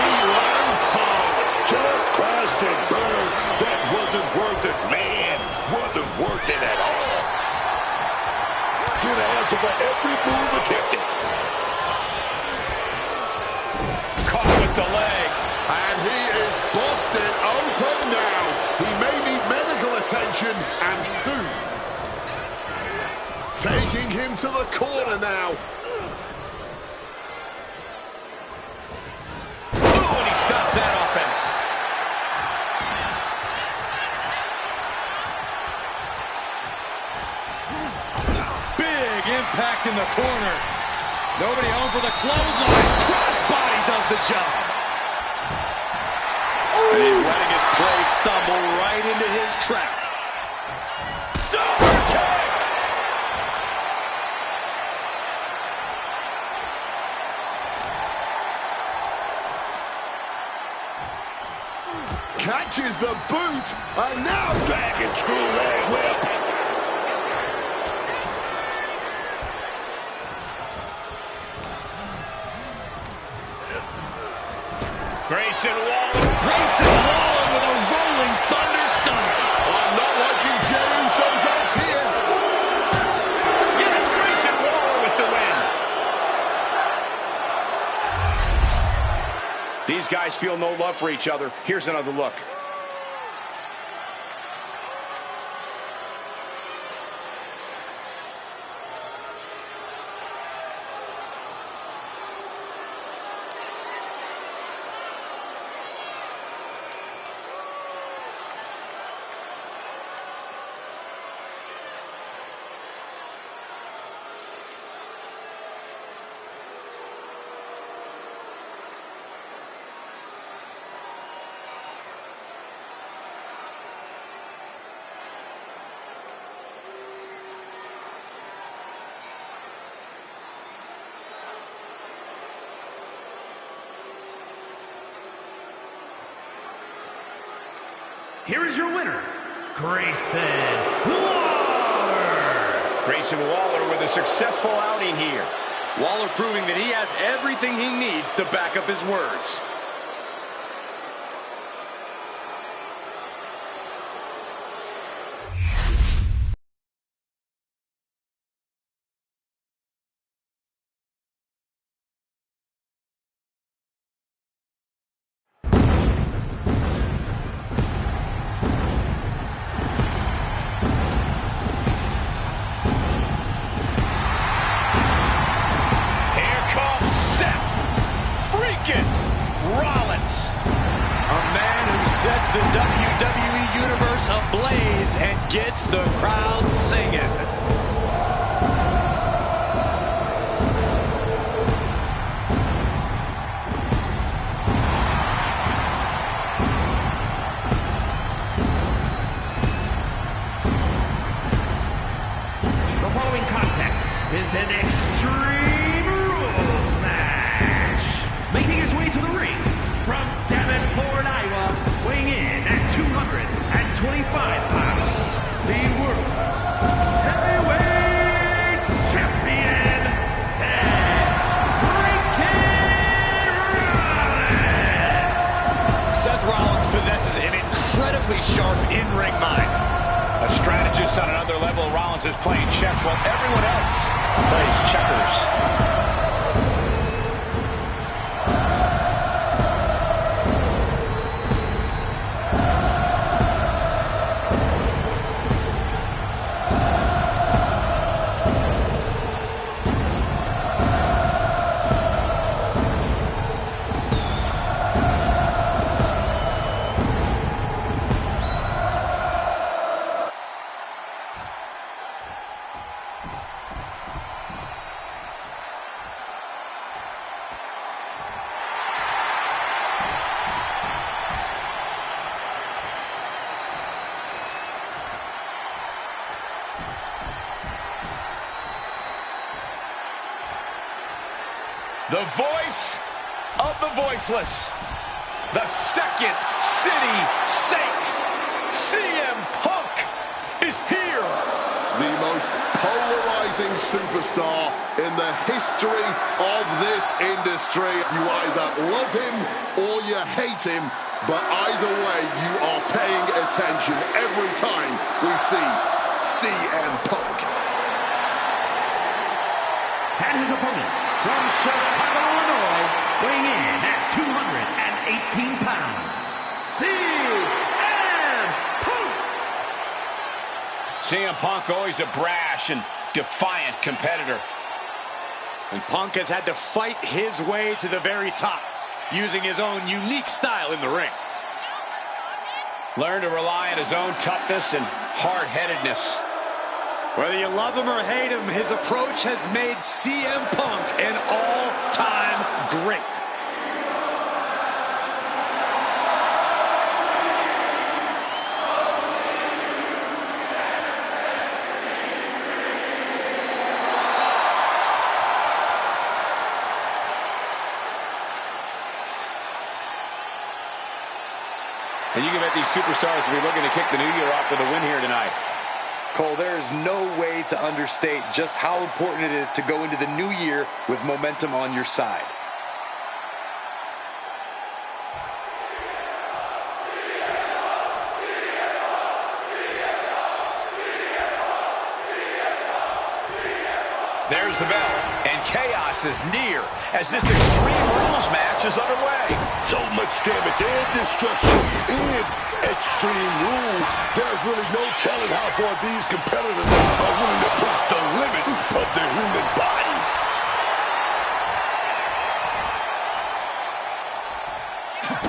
He runs hard. Just crashed and burned. That wasn't worth it, man. Wasn't worth it at all. Sin answer for every move attempted. Caught with the leg. And he is busted open now. He may need medical attention, and soon. Taking him to the corner now. Ooh, and he stops that offense. Big impact in the corner. Nobody home for the clothesline. Crossbody does the job. And he's letting his prey stumble right into his trap. Super kick. Catches the boot, and now Dragon screw leg whip. Grayson Waller. Grayson Waller with a rolling thunder stunner. I'm not liking Jey Uso's odds here. Yes, Grayson Waller with the win. These guys feel no love for each other. Here's another look. Here is your winner, Grayson Waller. Grayson Waller with a successful outing here. Waller proving that he has everything he needs to back up his words. Sets the WWE Universe ablaze and gets the crowd singing. The following contest is an Extreme Rules match. Making his way to the ring from Davenport, Iowa, weighing in at 225 pounds, the World Heavyweight Champion, Seth freaking Rollins. Seth Rollins possesses an incredibly sharp in-ring mind. A strategist on another level. chess while everyone else plays checkers. The voice of the voiceless, the second city saint, CM Punk is here. The most polarizing superstar in the history of this industry. You either love him or you hate him, but either way, you are paying attention every time we see CM Punk. And his opponent, from Chicago, Illinois, weighing in at 218 pounds, CM Punk! CM Punk, always a brash and defiant competitor. And Punk has had to fight his way to the very top, using his own unique style in the ring. Learned to rely on his own toughness and hard-headedness. Whether you love him or hate him, his approach has made CM Punk an all-time great. And you can bet these superstars will be looking to kick the new year off with a win here tonight. Cole, there is no way to understate just how important it is to go into the new year with momentum on your side. There's the bell, and chaos is near as this Extreme Rules match is underway. So much damage and destruction in Extreme Rules. There's really no telling how far these competitors are willing to push the limits of the human body.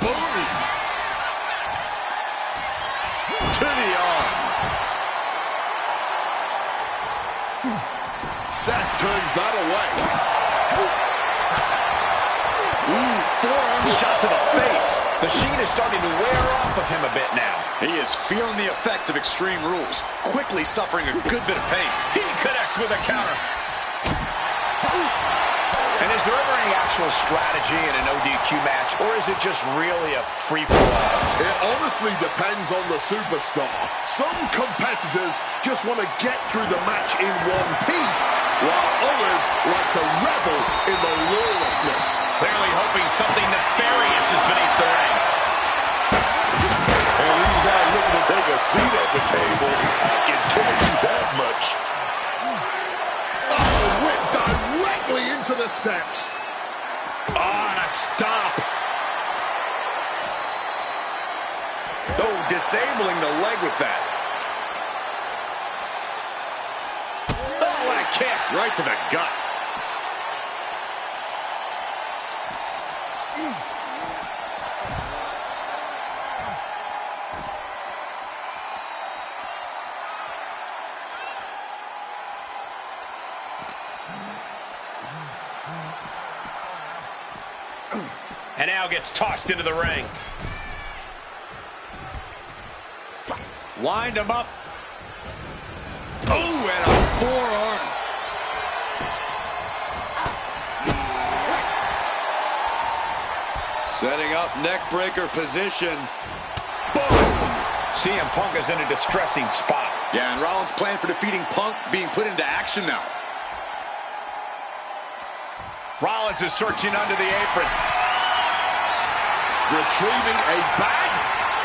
Boom! To the arm. Seth turns that away. Ooh, forearm shot to the face. The Sheen is starting to wear off of him a bit now. He is feeling the effects of Extreme Rules, quickly suffering a good bit of pain. He connects with a counter. And is there ever any actual strategy in an ODQ match, or is it just really a free-for-all? It honestly depends on the superstar. Some competitors just want to get through the match in one piece, while others like to revel in the lawlessness. Clearly hoping something nefarious is beneath the ring. And he's not looking to take a seat at the table. I can tell you that much. Oh, went directly into the steps. Oh, and a stop. Oh, disabling the leg with that. Oh, what a kick. Right to the gut. And now gets tossed into the ring. Wind him up. Oh, and a forearm. Setting up neck breaker position. Boom! CM Punk is in a distressing spot. Yeah, and Rollins' plan for defeating Punk being put into action now. Rollins is searching under the apron. Retrieving a bag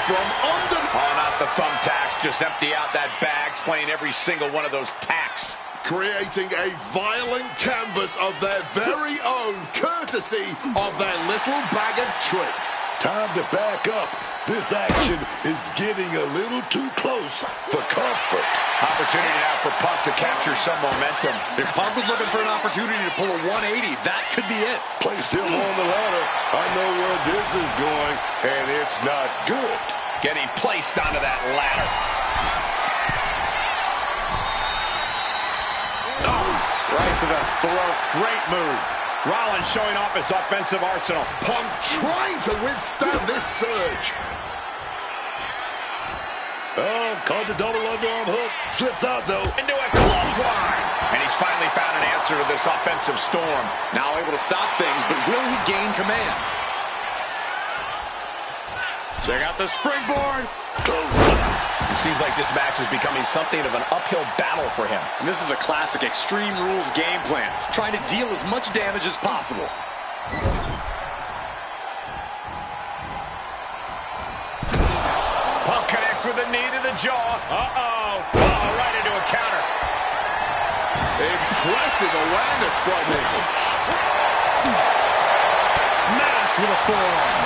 from under. Oh, not the thumbtacks. Just empty out that bag, playing every single one of those tacks. creating a violent canvas of their very own, courtesy of their little bag of tricks. Time to back up. This action is getting a little too close for comfort. Opportunity now for Punk to capture some momentum. If Punk was looking for an opportunity to pull a 180, that could be it. Place him on the ladder. I know where this is going, and it's not good. Getting placed onto that ladder. Oh, right to the throat. Great move. Rollins showing off his offensive arsenal. Punk trying to withstand this surge. Oh, caught the double underarm hook. Slips out, though. Into a clothesline. And he's finally found an answer to this offensive storm. Now able to stop things, but will he gain command? Check out the springboard. It seems like this match is becoming something of an uphill battle for him. And this is a classic Extreme Rules game plan, trying to deal as much damage as possible. Punk connects with a knee to the jaw. Uh-oh. Oh, right into a counter. Impressive awareness from him. Smashed with a forearm.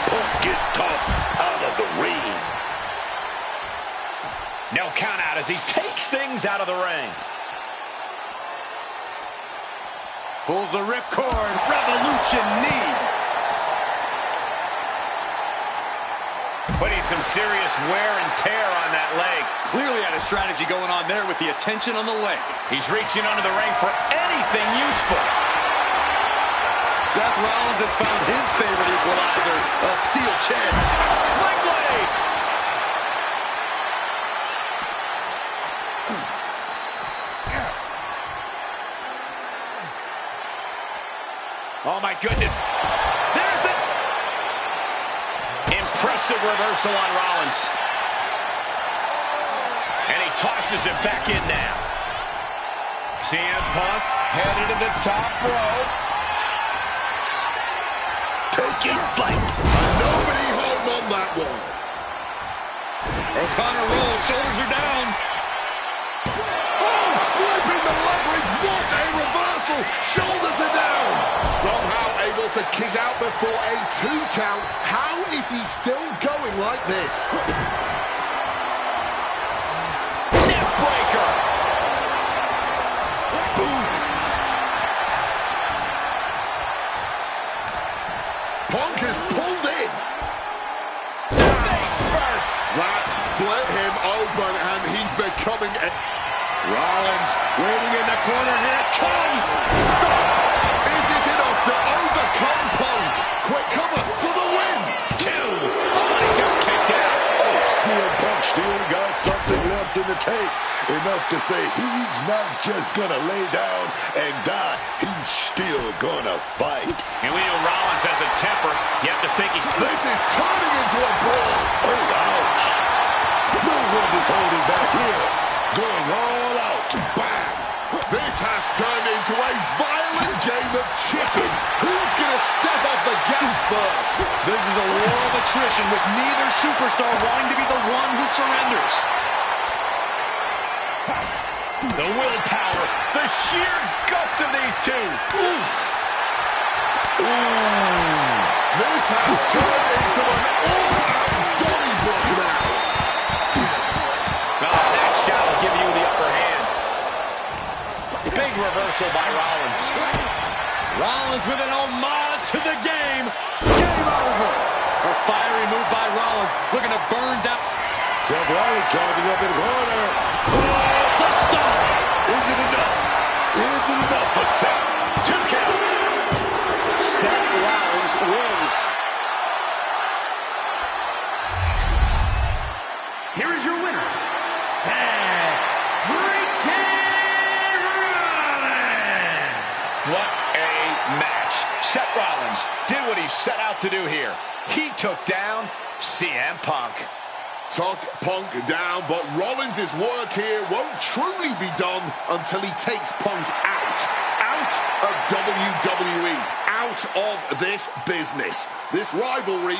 Punk get tossed out of the ring. No count out as he takes things out of the ring. Pulls the ripcord. Revolution knee. Putting some serious wear and tear on that leg. Clearly had a strategy going on there with the attention on the leg. He's reaching under the ring for anything useful. Seth Rollins has found his favorite equalizer, a steel chair. Sling blade. Oh, my goodness. There's the... Impressive reversal on Rollins. And he tosses it back in now. CM Punk headed to the top rope. Taking flight. Nobody home on that one. O'Connor rolls, shoulders are down. Oh, flipping the leverage. What a reversal. Shoulders are down. Somehow able to kick out before a 2 count. How is he still going like this? Neck breaker. Boom. Punk is pulled in. Face first. That split him open, and he's becoming a... Rollins waiting in the corner. Here it comes. Stop! Is it enough to overcome Punk? Quick cover for the win. 2. Oh, he just kicked out. Oh, CM Punk still got something left in the tank. Enough to say he's not just gonna lay down and die. He's still gonna fight. And we know Rollins has a temper. You have to think he's... This is turning into a brawl. Oh, ouch. No one is holding back here. Going all out. Bam! This has turned into a violent game of chicken. Who's going to step off the gas first? This is a war of attrition with neither superstar wanting to be the one who surrenders. The willpower, the sheer guts of these two. Oof. Ooh. This has turned into an all-out Donnybrook now. Oh, that shot will give you the upper hand. Big reversal by Rollins. Rollins with an homage to the game. Game over. A fiery move by Rollins, looking to burn down. Seth Rollins charging up in the corner. Oh, the stop. Is it enough? Is it enough for Seth? 2 count. Seth Rollins wins. Here is your winner, Seth freaking Rollins. What a match. Seth Rollins did what he set out to do here. He took down CM Punk. Took Punk down, but Rollins' work here won't truly be done until he takes Punk out of WWE, out of this business. This rivalry